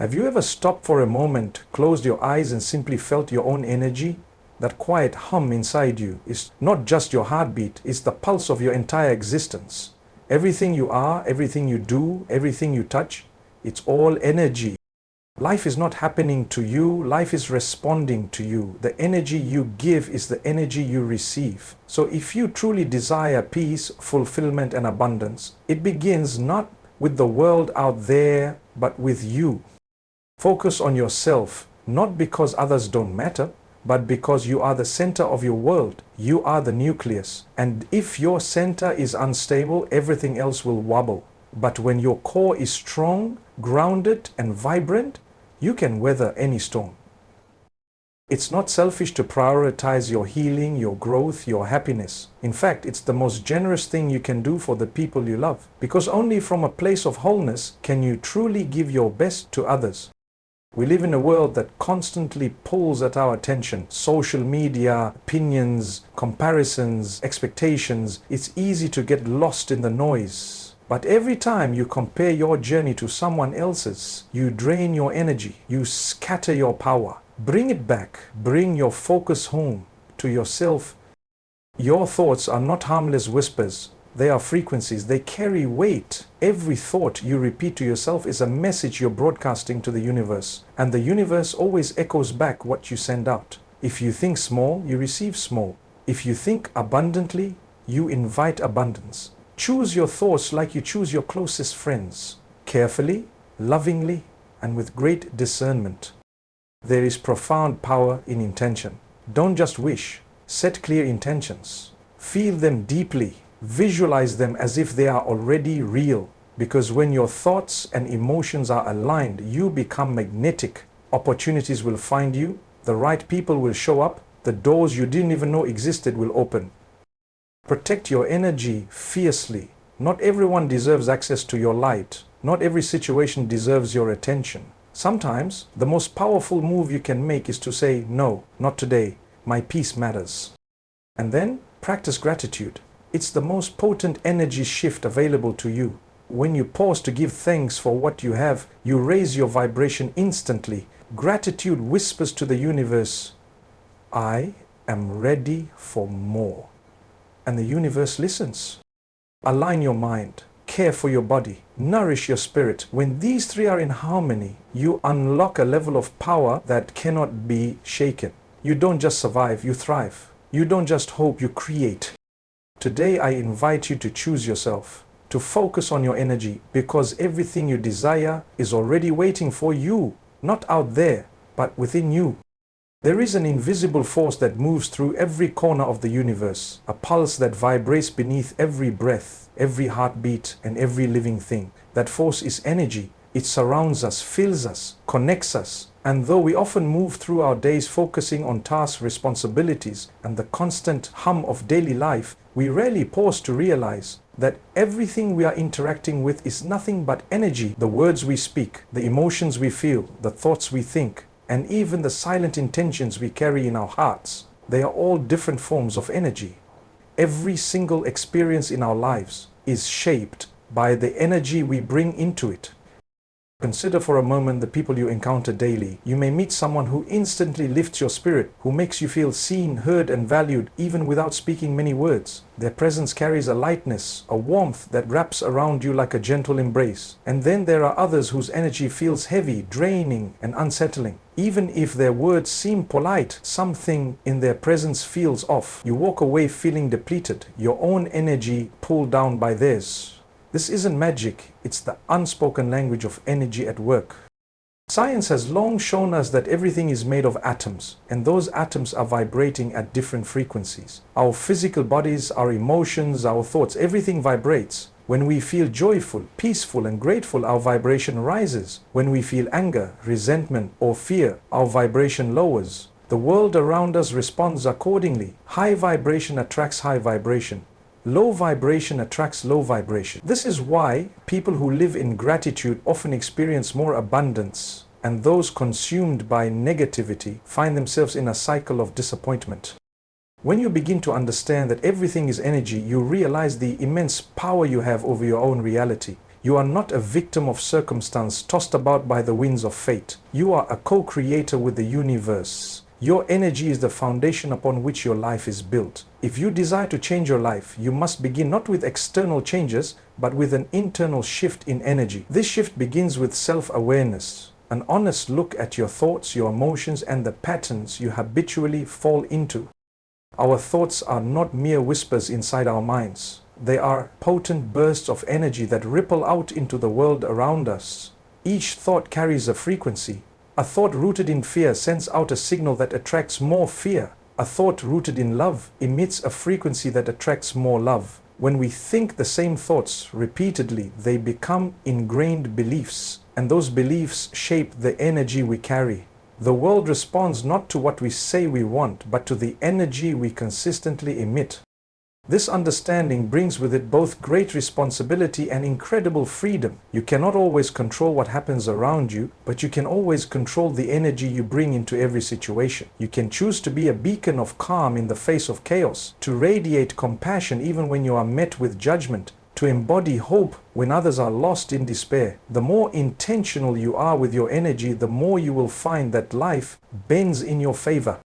Have you ever stopped for a moment, closed your eyes and simply felt your own energy? That quiet hum inside you is not just your heartbeat, it's the pulse of your entire existence. Everything you are, everything you do, everything you touch, it's all energy. Life is not happening to you, life is responding to you. The energy you give is the energy you receive. So if you truly desire peace, fulfillment and abundance, it begins not with the world out there, but with you. Focus on yourself, not because others don't matter, but because you are the center of your world. You are the nucleus. And if your center is unstable, everything else will wobble. But when your core is strong, grounded, and vibrant, you can weather any storm. It's not selfish to prioritize your healing, your growth, your happiness. In fact, it's the most generous thing you can do for the people you love. Because only from a place of wholeness can you truly give your best to others. We live in a world that constantly pulls at our attention. Social media, opinions, comparisons, expectations. It's easy to get lost in the noise. But every time you compare your journey to someone else's, you drain your energy, you scatter your power. Bring it back. Bring your focus home to yourself. Your thoughts are not harmless whispers. They are frequencies. They carry weight. Every thought you repeat to yourself is a message you're broadcasting to the universe. And the universe always echoes back what you send out. If you think small, you receive small. If you think abundantly, you invite abundance. Choose your thoughts like you choose your closest friends. Carefully, lovingly, and with great discernment. There is profound power in intention. Don't just wish. Set clear intentions. Feel them deeply. Visualize them as if they are already real. Because when your thoughts and emotions are aligned, you become magnetic. Opportunities will find you. The right people will show up. The doors you didn't even know existed will open. Protect your energy fiercely. Not everyone deserves access to your light. Not every situation deserves your attention. Sometimes, the most powerful move you can make is to say, no, not today. My peace matters. And then, practice gratitude. It's the most potent energy shift available to you. When you pause to give thanks for what you have, you raise your vibration instantly. Gratitude whispers to the universe, I am ready for more. And the universe listens. Align your mind. Care for your body, nourish your spirit. When these three are in harmony, you unlock a level of power that cannot be shaken. You don't just survive, you thrive. You don't just hope, you create. Today I invite you to choose yourself, to focus on your energy, because everything you desire is already waiting for you, not out there, but within you. There is an invisible force that moves through every corner of the universe, a pulse that vibrates beneath every breath, every heartbeat, and every living thing. That force is energy. It surrounds us, fills us, connects us. And though we often move through our days focusing on tasks, responsibilities, and the constant hum of daily life, we rarely pause to realize that everything we are interacting with is nothing but energy. The words we speak, the emotions we feel, the thoughts we think, and even the silent intentions we carry in our hearts, they are all different forms of energy. Every single experience in our lives is shaped by the energy we bring into it. Consider for a moment the people you encounter daily. You may meet someone who instantly lifts your spirit, who makes you feel seen, heard, and valued, even without speaking many words. Their presence carries a lightness, a warmth that wraps around you like a gentle embrace. And then there are others whose energy feels heavy, draining, and unsettling. Even if their words seem polite, something in their presence feels off. You walk away feeling depleted, your own energy pulled down by theirs. This isn't magic, it's the unspoken language of energy at work. Science has long shown us that everything is made of atoms, and those atoms are vibrating at different frequencies. Our physical bodies, our emotions, our thoughts, everything vibrates. When we feel joyful, peaceful, and grateful, our vibration rises. When we feel anger, resentment, or fear, our vibration lowers. The world around us responds accordingly. High vibration attracts high vibration. Low vibration attracts low vibration. This is why people who live in gratitude often experience more abundance, and those consumed by negativity find themselves in a cycle of disappointment. When you begin to understand that everything is energy, you realize the immense power you have over your own reality. You are not a victim of circumstance tossed about by the winds of fate. You are a co-creator with the universe. Your energy is the foundation upon which your life is built. If you desire to change your life, you must begin not with external changes, but with an internal shift in energy. This shift begins with self-awareness, an honest look at your thoughts, your emotions, and the patterns you habitually fall into. Our thoughts are not mere whispers inside our minds. They are potent bursts of energy that ripple out into the world around us. Each thought carries a frequency. A thought rooted in fear sends out a signal that attracts more fear. A thought rooted in love emits a frequency that attracts more love. When we think the same thoughts repeatedly, they become ingrained beliefs, and those beliefs shape the energy we carry. The world responds not to what we say we want, but to the energy we consistently emit. This understanding brings with it both great responsibility and incredible freedom. You cannot always control what happens around you, but you can always control the energy you bring into every situation. You can choose to be a beacon of calm in the face of chaos, to radiate compassion even when you are met with judgment, to embody hope when others are lost in despair. The more intentional you are with your energy, the more you will find that life bends in your favor.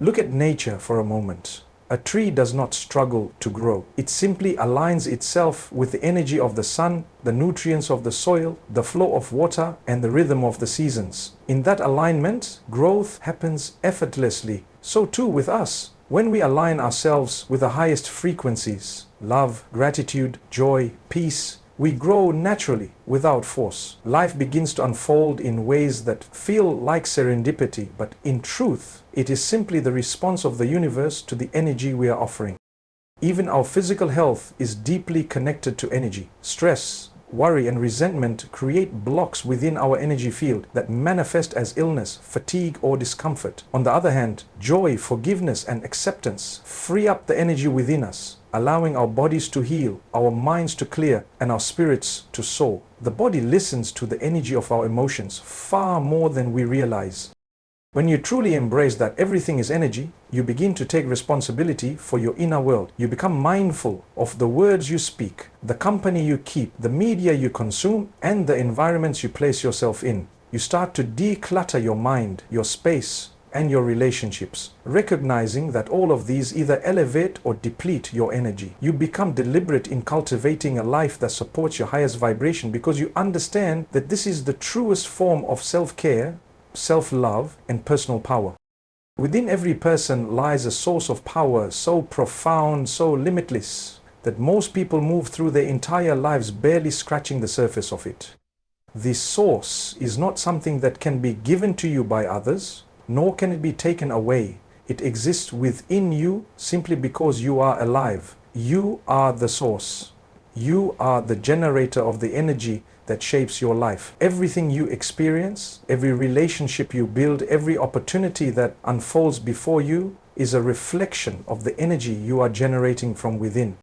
Look at nature for a moment. A tree does not struggle to grow. It simply aligns itself with the energy of the sun, the nutrients of the soil, the flow of water, and the rhythm of the seasons. In that alignment, growth happens effortlessly. So too with us. When we align ourselves with the highest frequencies, love, gratitude, joy, peace, we grow naturally without force. Life begins to unfold in ways that feel like serendipity, but in truth, it is simply the response of the universe to the energy we are offering. Even our physical health is deeply connected to energy. Stress, worry, and resentment create blocks within our energy field that manifest as illness, fatigue, or discomfort. On the other hand, joy, forgiveness, and acceptance free up the energy within us, allowing our bodies to heal, our minds to clear, and our spirits to soar. The body listens to the energy of our emotions far more than we realize. When you truly embrace that everything is energy, you begin to take responsibility for your inner world. You become mindful of the words you speak, the company you keep, the media you consume, and the environments you place yourself in. You start to declutter your mind, your space, and your relationships, recognizing that all of these either elevate or deplete your energy. You become deliberate in cultivating a life that supports your highest vibration because you understand that this is the truest form of self-care, self-love, and personal power. Within every person lies a source of power so profound, so limitless, that most people move through their entire lives barely scratching the surface of it. This source is not something that can be given to you by others, nor can it be taken away. It exists within you simply because you are alive. You are the source. You are the generator of the energy that shapes your life. Everything you experience, every relationship you build, every opportunity that unfolds before you is a reflection of the energy you are generating from within.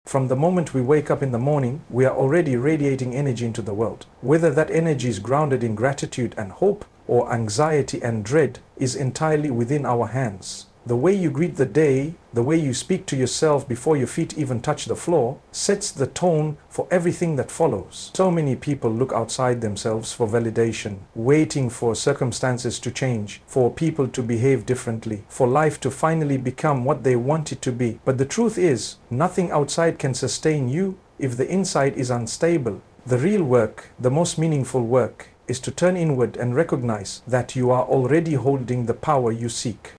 From the moment we wake up in the morning, we are already radiating energy into the world. Whether that energy is grounded in gratitude and hope or anxiety and dread is entirely within our hands. The way you greet the day, the way you speak to yourself before your feet even touch the floor, sets the tone for everything that follows. So many people look outside themselves for validation, waiting for circumstances to change, for people to behave differently, for life to finally become what they want it to be. But the truth is, nothing outside can sustain you if the inside is unstable. The real work, the most meaningful work, is to turn inward and recognize that you are already holding the power you seek.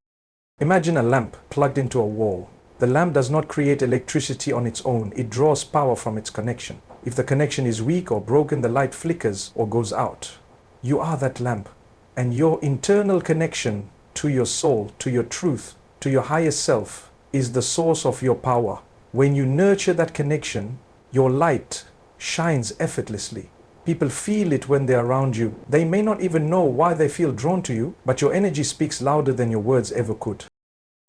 Imagine a lamp plugged into a wall. The lamp does not create electricity on its own. It draws power from its connection. If the connection is weak or broken, the light flickers or goes out. You are that lamp, and your internal connection to your soul, to your truth, to your highest self is the source of your power. When you nurture that connection, your light shines effortlessly. People feel it when they're around you. They may not even know why they feel drawn to you, but your energy speaks louder than your words ever could.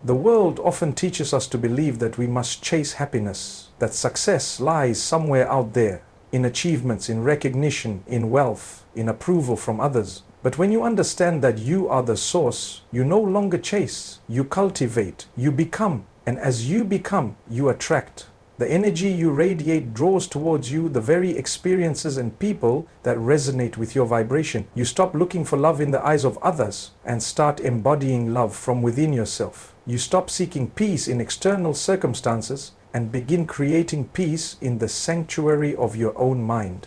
The world often teaches us to believe that we must chase happiness, that success lies somewhere out there, in achievements, in recognition, in wealth, in approval from others. But when you understand that you are the source, you no longer chase, you cultivate, you become, and as you become, you attract. The energy you radiate draws towards you the very experiences and people that resonate with your vibration. You stop looking for love in the eyes of others and start embodying love from within yourself. You stop seeking peace in external circumstances and begin creating peace in the sanctuary of your own mind.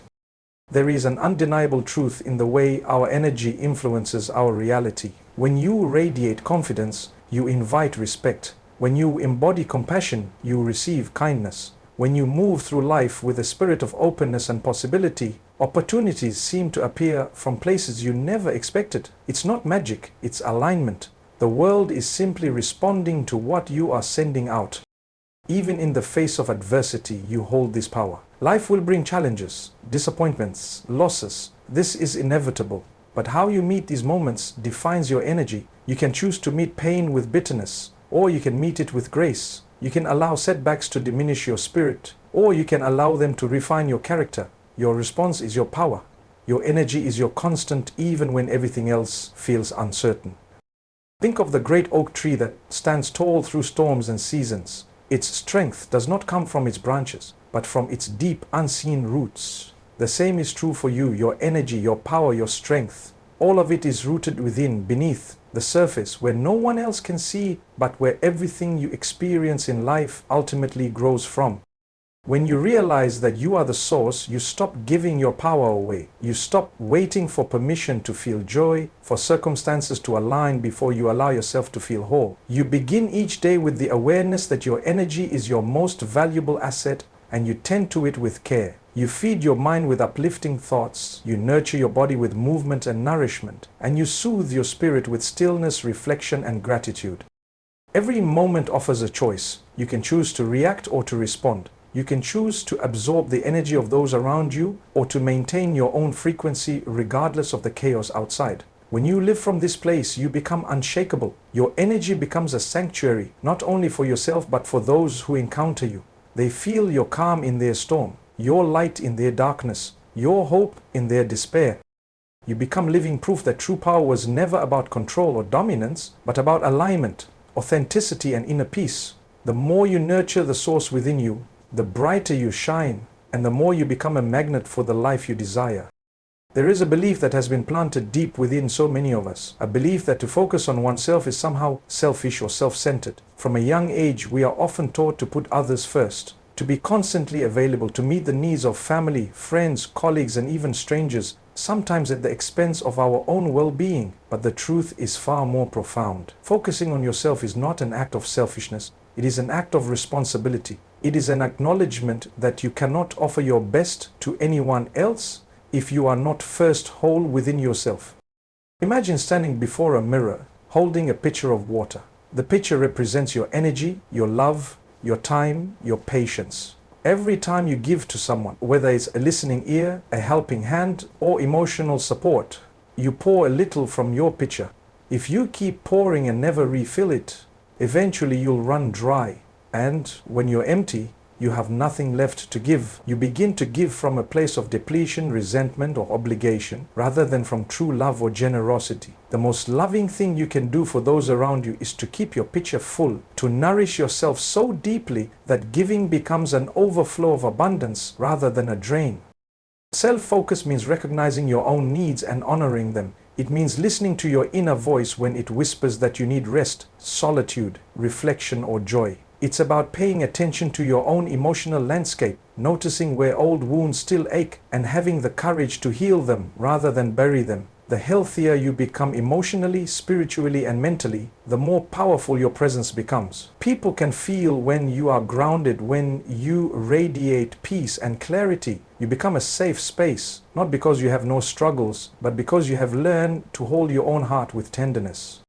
There is an undeniable truth in the way our energy influences our reality. When you radiate confidence, you invite respect. When you embody compassion, you receive kindness. When you move through life with a spirit of openness and possibility, opportunities seem to appear from places you never expected. It's not magic, it's alignment. The world is simply responding to what you are sending out. Even in the face of adversity, you hold this power. Life will bring challenges, disappointments, losses. This is inevitable. But how you meet these moments defines your energy. You can choose to meet pain with bitterness, or you can meet it with grace. You can allow setbacks to diminish your spirit, or you can allow them to refine your character. Your response is your power. Your energy is your constant even when everything else feels uncertain. Think of the great oak tree that stands tall through storms and seasons. Its strength does not come from its branches, but from its deep, unseen roots. The same is true for you. Your energy, your power, your strength, all of it is rooted within, beneath the surface, where no one else can see, but where everything you experience in life ultimately grows from. When you realize that you are the source, you stop giving your power away. You stop waiting for permission to feel joy, for circumstances to align before you allow yourself to feel whole. You begin each day with the awareness that your energy is your most valuable asset, and you tend to it with care. You feed your mind with uplifting thoughts, you nurture your body with movement and nourishment, and you soothe your spirit with stillness, reflection, and gratitude. Every moment offers a choice. You can choose to react or to respond. You can choose to absorb the energy of those around you or to maintain your own frequency regardless of the chaos outside. When you live from this place, you become unshakable. Your energy becomes a sanctuary, not only for yourself but for those who encounter you. They feel your calm in their storm, your light in their darkness, your hope in their despair. You become living proof that true power was never about control or dominance, but about alignment, authenticity, and inner peace. The more you nurture the source within you, the brighter you shine, and the more you become a magnet for the life you desire. There is a belief that has been planted deep within so many of us, a belief that to focus on oneself is somehow selfish or self-centered. From a young age, we are often taught to put others first, to be constantly available, to meet the needs of family, friends, colleagues, and even strangers, sometimes at the expense of our own well-being. But the truth is far more profound. Focusing on yourself is not an act of selfishness, it is an act of responsibility. It is an acknowledgement that you cannot offer your best to anyone else if you are not first whole within yourself. Imagine standing before a mirror, holding a pitcher of water. The pitcher represents your energy, your love, your time, your patience. Every time you give to someone, whether it's a listening ear, a helping hand, or emotional support, you pour a little from your pitcher. If you keep pouring and never refill it, eventually you'll run dry. And when you're empty, you have nothing left to give. You begin to give from a place of depletion, resentment, or obligation, rather than from true love or generosity. The most loving thing you can do for those around you is to keep your pitcher full, to nourish yourself so deeply that giving becomes an overflow of abundance rather than a drain. Self-focus means recognizing your own needs and honoring them. It means listening to your inner voice when it whispers that you need rest, solitude, reflection, or joy. It's about paying attention to your own emotional landscape, noticing where old wounds still ache, and having the courage to heal them rather than bury them. The healthier you become emotionally, spiritually, and mentally, the more powerful your presence becomes. People can feel when you are grounded, when you radiate peace and clarity. You become a safe space, not because you have no struggles, but because you have learned to hold your own heart with tenderness.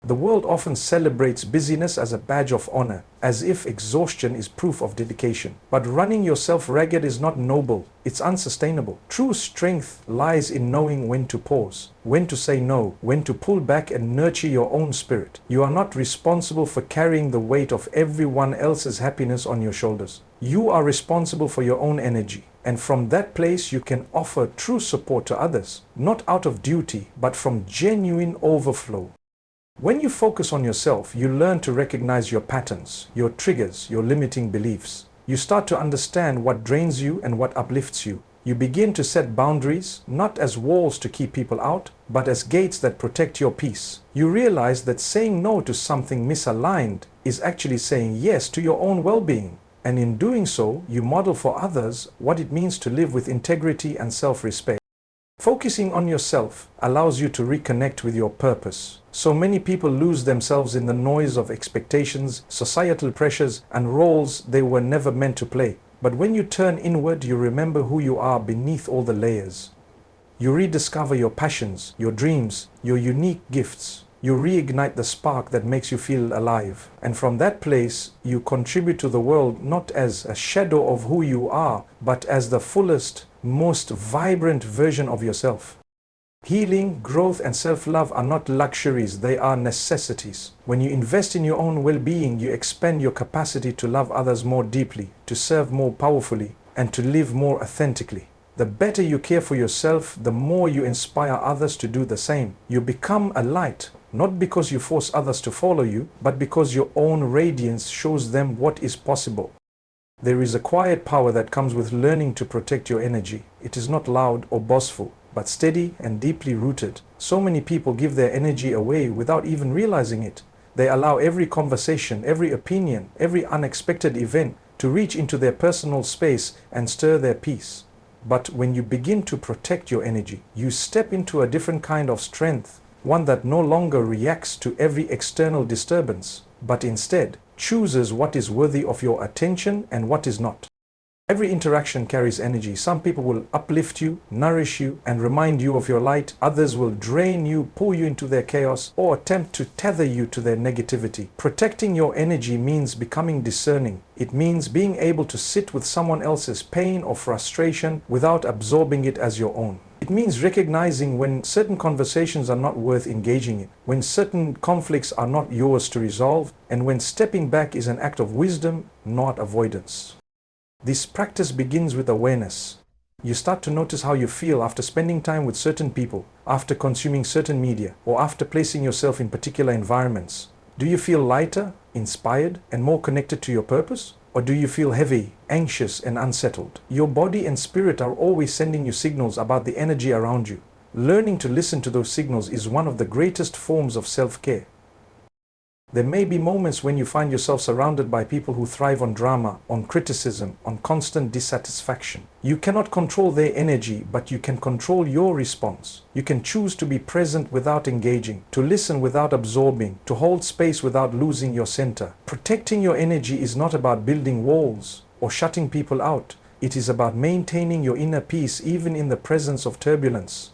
The world often celebrates busyness as a badge of honor, as if exhaustion is proof of dedication. But running yourself ragged is not noble, it's unsustainable. True strength lies in knowing when to pause, when to say no, when to pull back and nurture your own spirit. You are not responsible for carrying the weight of everyone else's happiness on your shoulders. You are responsible for your own energy. And from that place you can offer true support to others, not out of duty, but from genuine overflow. When you focus on yourself, you learn to recognize your patterns, your triggers, your limiting beliefs. You start to understand what drains you and what uplifts you. You begin to set boundaries, not as walls to keep people out, but as gates that protect your peace. You realize that saying no to something misaligned is actually saying yes to your own well-being. And in doing so, you model for others what it means to live with integrity and self-respect. Focusing on yourself allows you to reconnect with your purpose. So many people lose themselves in the noise of expectations, societal pressures, and roles they were never meant to play. But when you turn inward, you remember who you are beneath all the layers. You rediscover your passions, your dreams, your unique gifts. You reignite the spark that makes you feel alive. And from that place, you contribute to the world not as a shadow of who you are, but as the fullest, most vibrant version of yourself. Healing, growth, and self-love are not luxuries, they are necessities. When you invest in your own well-being, you expand your capacity to love others more deeply, to serve more powerfully, and to live more authentically. The better you care for yourself, the more you inspire others to do the same. You become a light, not because you force others to follow you, but because your own radiance shows them what is possible. There is a quiet power that comes with learning to protect your energy. It is not loud or boastful, but steady and deeply rooted. So many people give their energy away without even realizing it. They allow every conversation, every opinion, every unexpected event to reach into their personal space and stir their peace. But when you begin to protect your energy, you step into a different kind of strength, one that no longer reacts to every external disturbance, but instead chooses what is worthy of your attention and what is not. Every interaction carries energy. Some people will uplift you, nourish you, and remind you of your light. Others will drain you, pull you into their chaos, or attempt to tether you to their negativity. Protecting your energy means becoming discerning. It means being able to sit with someone else's pain or frustration without absorbing it as your own. It means recognizing when certain conversations are not worth engaging in, when certain conflicts are not yours to resolve, and when stepping back is an act of wisdom, not avoidance. This practice begins with awareness. You start to notice how you feel after spending time with certain people, after consuming certain media, or after placing yourself in particular environments. Do you feel lighter, inspired, and more connected to your purpose? Or do you feel heavy, anxious, and unsettled? Your body and spirit are always sending you signals about the energy around you. Learning to listen to those signals is one of the greatest forms of self-care. There may be moments when you find yourself surrounded by people who thrive on drama, on criticism, on constant dissatisfaction. You cannot control their energy, but you can control your response. You can choose to be present without engaging, to listen without absorbing, to hold space without losing your center. Protecting your energy is not about building walls or shutting people out. It is about maintaining your inner peace even in the presence of turbulence.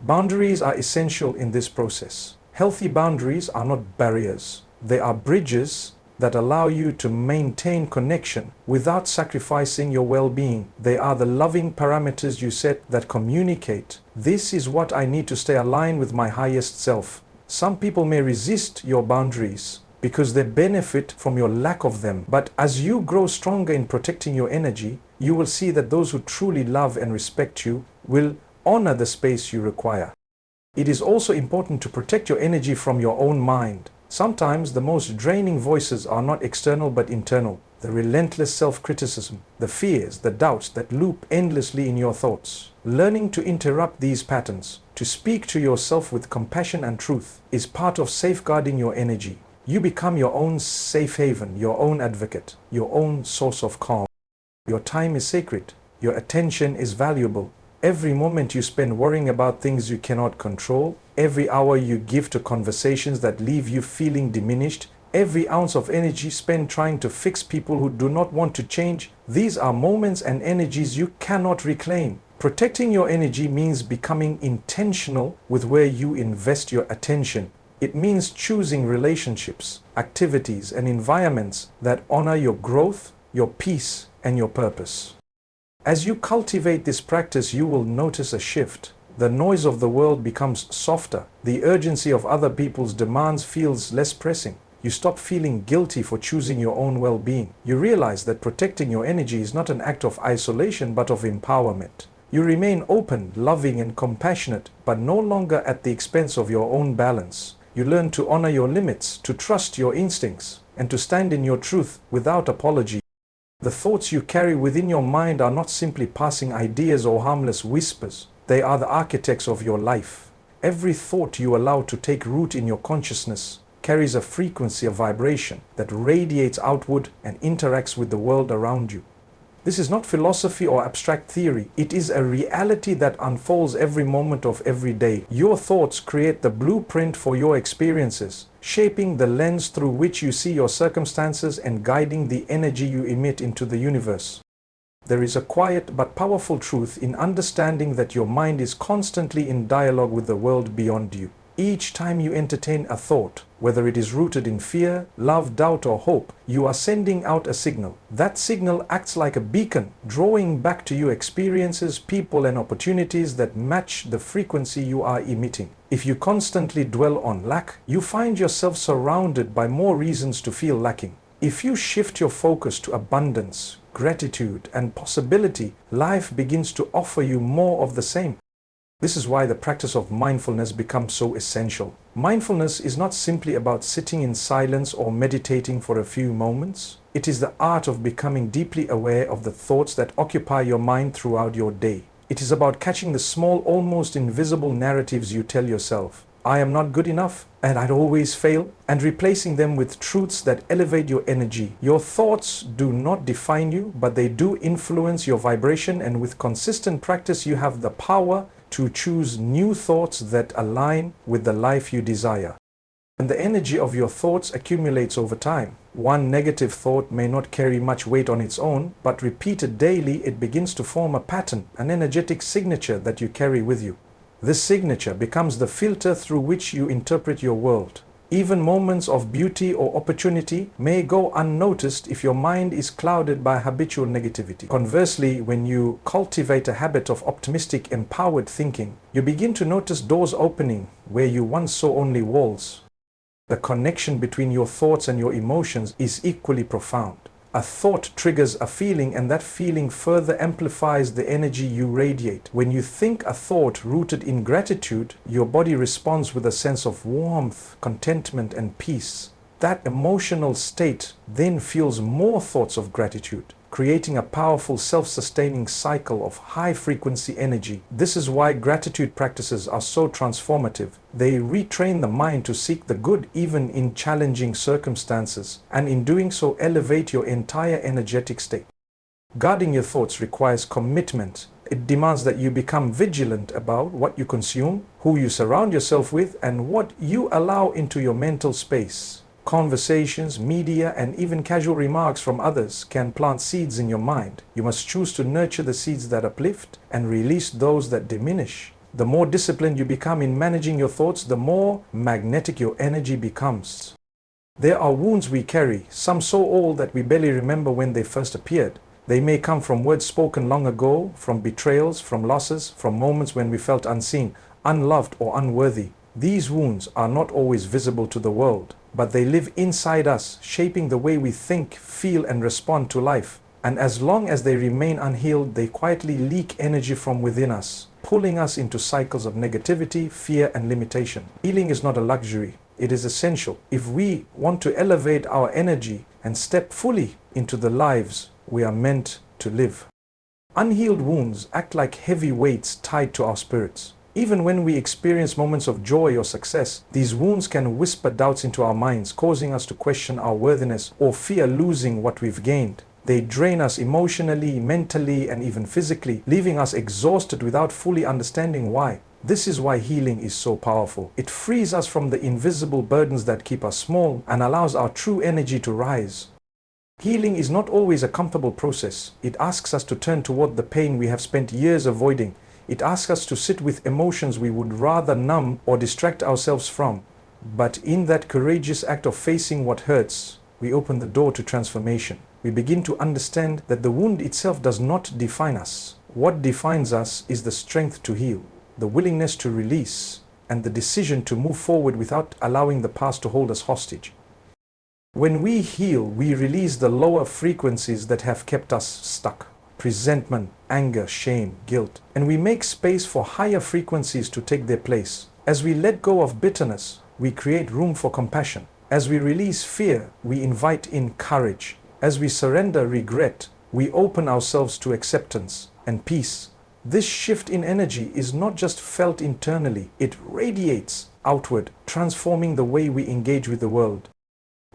Boundaries are essential in this process. Healthy boundaries are not barriers. They are bridges that allow you to maintain connection without sacrificing your well-being. They are the loving parameters you set that communicate, this is what I need to stay aligned with my highest self. Some people may resist your boundaries because they benefit from your lack of them. But as you grow stronger in protecting your energy, you will see that those who truly love and respect you will honor the space you require. It is also important to protect your energy from your own mind. Sometimes the most draining voices are not external but internal. The relentless self-criticism, the fears, the doubts that loop endlessly in your thoughts. Learning to interrupt these patterns, to speak to yourself with compassion and truth, is part of safeguarding your energy. You become your own safe haven, your own advocate, your own source of calm. Your time is sacred. Your attention is valuable. Every moment you spend worrying about things you cannot control, every hour you give to conversations that leave you feeling diminished, every ounce of energy spent trying to fix people who do not want to change, these are moments and energies you cannot reclaim. Protecting your energy means becoming intentional with where you invest your attention. It means choosing relationships, activities, and environments that honor your growth, your peace, and your purpose. As you cultivate this practice, you will notice a shift. The noise of the world becomes softer. The urgency of other people's demands feels less pressing. You stop feeling guilty for choosing your own well-being. You realize that protecting your energy is not an act of isolation but of empowerment. You remain open, loving, and compassionate, but no longer at the expense of your own balance. You learn to honor your limits, to trust your instincts, and to stand in your truth without apology. The thoughts you carry within your mind are not simply passing ideas or harmless whispers. They are the architects of your life. Every thought you allow to take root in your consciousness carries a frequency of vibration that radiates outward and interacts with the world around you. This is not philosophy or abstract theory. It is a reality that unfolds every moment of every day. Your thoughts create the blueprint for your experiences, shaping the lens through which you see your circumstances and guiding the energy you emit into the universe. There is a quiet but powerful truth in understanding that your mind is constantly in dialogue with the world beyond you. Each time you entertain a thought, whether it is rooted in fear, love, doubt, or hope, you are sending out a signal. That signal acts like a beacon, drawing back to you experiences, people, and opportunities that match the frequency you are emitting. If you constantly dwell on lack, you find yourself surrounded by more reasons to feel lacking. If you shift your focus to abundance, gratitude, and possibility, life begins to offer you more of the same. This is why the practice of mindfulness becomes so essential. Mindfulness is not simply about sitting in silence or meditating for a few moments. It is the art of becoming deeply aware of the thoughts that occupy your mind throughout your day. It is about catching the small, almost invisible narratives you tell yourself. I am not good enough, and I'd always fail, and replacing them with truths that elevate your energy. Your thoughts do not define you, but they do influence your vibration, and with consistent practice you have the power to choose new thoughts that align with the life you desire. And the energy of your thoughts accumulates over time. One negative thought may not carry much weight on its own, but repeated daily it begins to form a pattern, an energetic signature that you carry with you. This signature becomes the filter through which you interpret your world. Even moments of beauty or opportunity may go unnoticed if your mind is clouded by habitual negativity. Conversely, when you cultivate a habit of optimistic, empowered thinking, you begin to notice doors opening where you once saw only walls. The connection between your thoughts and your emotions is equally profound. A thought triggers a feeling, and that feeling further amplifies the energy you radiate. When you think a thought rooted in gratitude, your body responds with a sense of warmth, contentment, and peace. That emotional state then fuels more thoughts of gratitude, creating a powerful self-sustaining cycle of high-frequency energy. This is why gratitude practices are so transformative. They retrain the mind to seek the good even in challenging circumstances, and in doing so elevate your entire energetic state. Guarding your thoughts requires commitment. It demands that you become vigilant about what you consume, who you surround yourself with, and what you allow into your mental space. Conversations, media, and even casual remarks from others can plant seeds in your mind. You must choose to nurture the seeds that uplift and release those that diminish. The more disciplined you become in managing your thoughts, the more magnetic your energy becomes. There are wounds we carry, some so old that we barely remember when they first appeared. They may come from words spoken long ago, from betrayals, from losses, from moments when we felt unseen, unloved, or unworthy. These wounds are not always visible to the world, but they live inside us, shaping the way we think, feel, and respond to life. And as long as they remain unhealed, they quietly leak energy from within us, pulling us into cycles of negativity, fear, and limitation. Healing is not a luxury. It is essential if we want to elevate our energy and step fully into the lives we are meant to live. Unhealed wounds act like heavy weights tied to our spirits. Even when we experience moments of joy or success, these wounds can whisper doubts into our minds, causing us to question our worthiness or fear losing what we've gained. They drain us emotionally, mentally, and even physically, leaving us exhausted without fully understanding why. This is why healing is so powerful. It frees us from the invisible burdens that keep us small and allows our true energy to rise. Healing is not always a comfortable process. It asks us to turn toward the pain we have spent years avoiding. It asks us to sit with emotions we would rather numb or distract ourselves from. But in that courageous act of facing what hurts, we open the door to transformation. We begin to understand that the wound itself does not define us. What defines us is the strength to heal, the willingness to release, and the decision to move forward without allowing the past to hold us hostage. When we heal, we release the lower frequencies that have kept us stuck. Resentment, anger, shame, guilt, and we make space for higher frequencies to take their place. As we let go of bitterness, we create room for compassion. As we release fear, we invite in courage. As we surrender regret, we open ourselves to acceptance and peace. This shift in energy is not just felt internally, it radiates outward, transforming the way we engage with the world.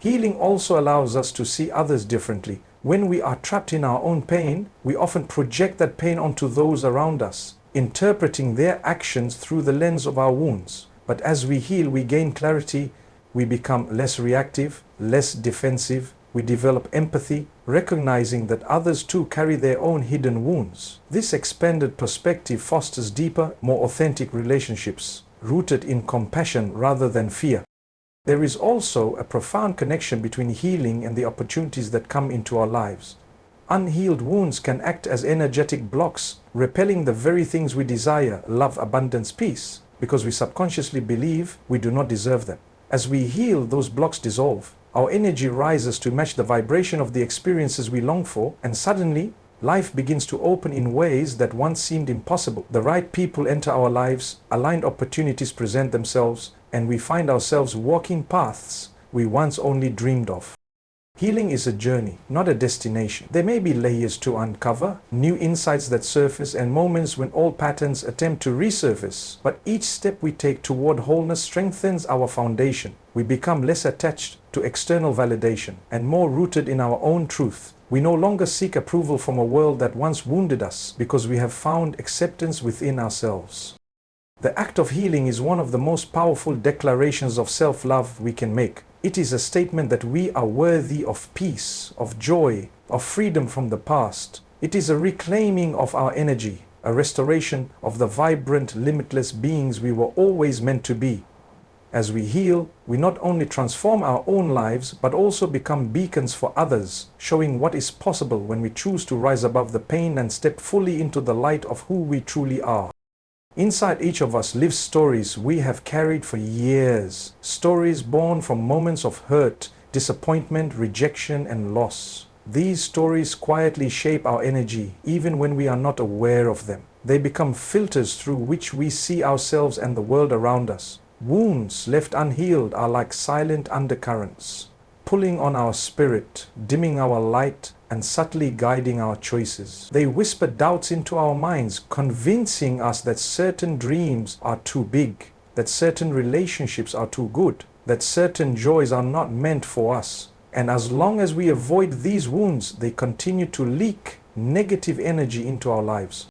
Healing also allows us to see others differently. When we are trapped in our own pain, we often project that pain onto those around us, interpreting their actions through the lens of our wounds. But as we heal, we gain clarity, we become less reactive, less defensive, we develop empathy, recognizing that others too carry their own hidden wounds. This expanded perspective fosters deeper, more authentic relationships, rooted in compassion rather than fear. There is also a profound connection between healing and the opportunities that come into our lives. Unhealed wounds can act as energetic blocks, repelling the very things we desire, love, abundance, peace, because we subconsciously believe we do not deserve them. As we heal, those blocks dissolve. Our energy rises to match the vibration of the experiences we long for, and suddenly, life begins to open in ways that once seemed impossible. The right people enter our lives, aligned opportunities present themselves, and we find ourselves walking paths we once only dreamed of. Healing is a journey, not a destination. There may be layers to uncover, new insights that surface, and moments when old patterns attempt to resurface. But each step we take toward wholeness strengthens our foundation. We become less attached to external validation and more rooted in our own truth. We no longer seek approval from a world that once wounded us because we have found acceptance within ourselves. The act of healing is one of the most powerful declarations of self-love we can make. It is a statement that we are worthy of peace, of joy, of freedom from the past. It is a reclaiming of our energy, a restoration of the vibrant, limitless beings we were always meant to be. As we heal, we not only transform our own lives, but also become beacons for others, showing what is possible when we choose to rise above the pain and step fully into the light of who we truly are. Inside each of us live stories we have carried for years, stories born from moments of hurt, disappointment, rejection, and loss. These stories quietly shape our energy, even when we are not aware of them. They become filters through which we see ourselves and the world around us. Wounds left unhealed are like silent undercurrents, pulling on our spirit, dimming our light, and subtly guiding our choices. They whisper doubts into our minds, convincing us that certain dreams are too big, that certain relationships are too good, that certain joys are not meant for us. And as long as we avoid these wounds, they continue to leak negative energy into our lives.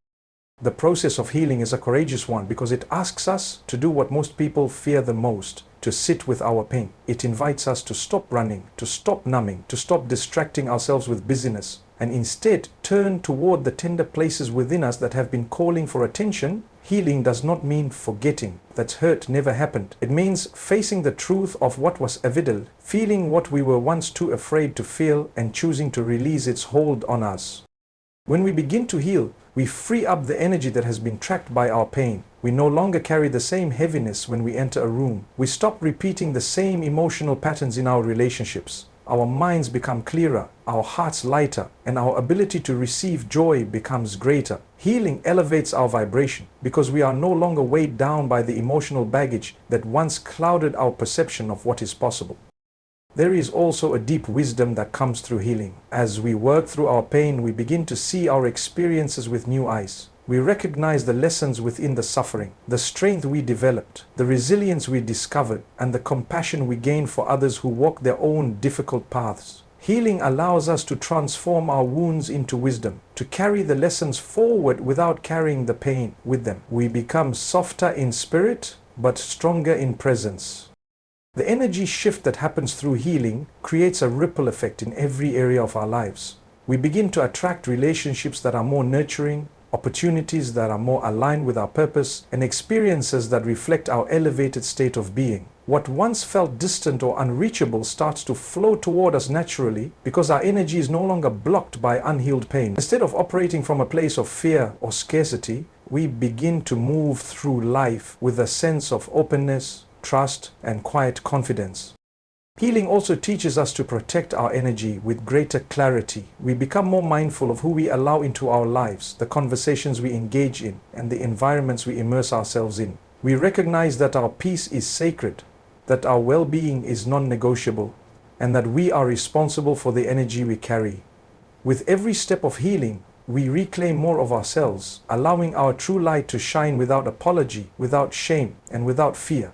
The process of healing is a courageous one because it asks us to do what most people fear the most, to sit with our pain. It invites us to stop running, to stop numbing, to stop distracting ourselves with busyness, and instead turn toward the tender places within us that have been calling for attention. Healing does not mean forgetting that hurt never happened. It means facing the truth of what was evident, feeling what we were once too afraid to feel, and choosing to release its hold on us. When we begin to heal, we free up the energy that has been trapped by our pain. We no longer carry the same heaviness when we enter a room. We stop repeating the same emotional patterns in our relationships. Our minds become clearer, our hearts lighter, and our ability to receive joy becomes greater. Healing elevates our vibration because we are no longer weighed down by the emotional baggage that once clouded our perception of what is possible. There is also a deep wisdom that comes through healing. As we work through our pain, we begin to see our experiences with new eyes. We recognize the lessons within the suffering, the strength we developed, the resilience we discovered, and the compassion we gain for others who walk their own difficult paths. Healing allows us to transform our wounds into wisdom, to carry the lessons forward without carrying the pain with them. We become softer in spirit, but stronger in presence. The energy shift that happens through healing creates a ripple effect in every area of our lives. We begin to attract relationships that are more nurturing, opportunities that are more aligned with our purpose, and experiences that reflect our elevated state of being. What once felt distant or unreachable starts to flow toward us naturally because our energy is no longer blocked by unhealed pain. Instead of operating from a place of fear or scarcity, we begin to move through life with a sense of openness, trust, and quiet confidence. Healing also teaches us to protect our energy with greater clarity. We become more mindful of who we allow into our lives, the conversations we engage in, and the environments we immerse ourselves in. We recognize that our peace is sacred, that our well-being is non-negotiable, and that we are responsible for the energy we carry. With every step of healing, we reclaim more of ourselves, allowing our true light to shine without apology, without shame, and without fear.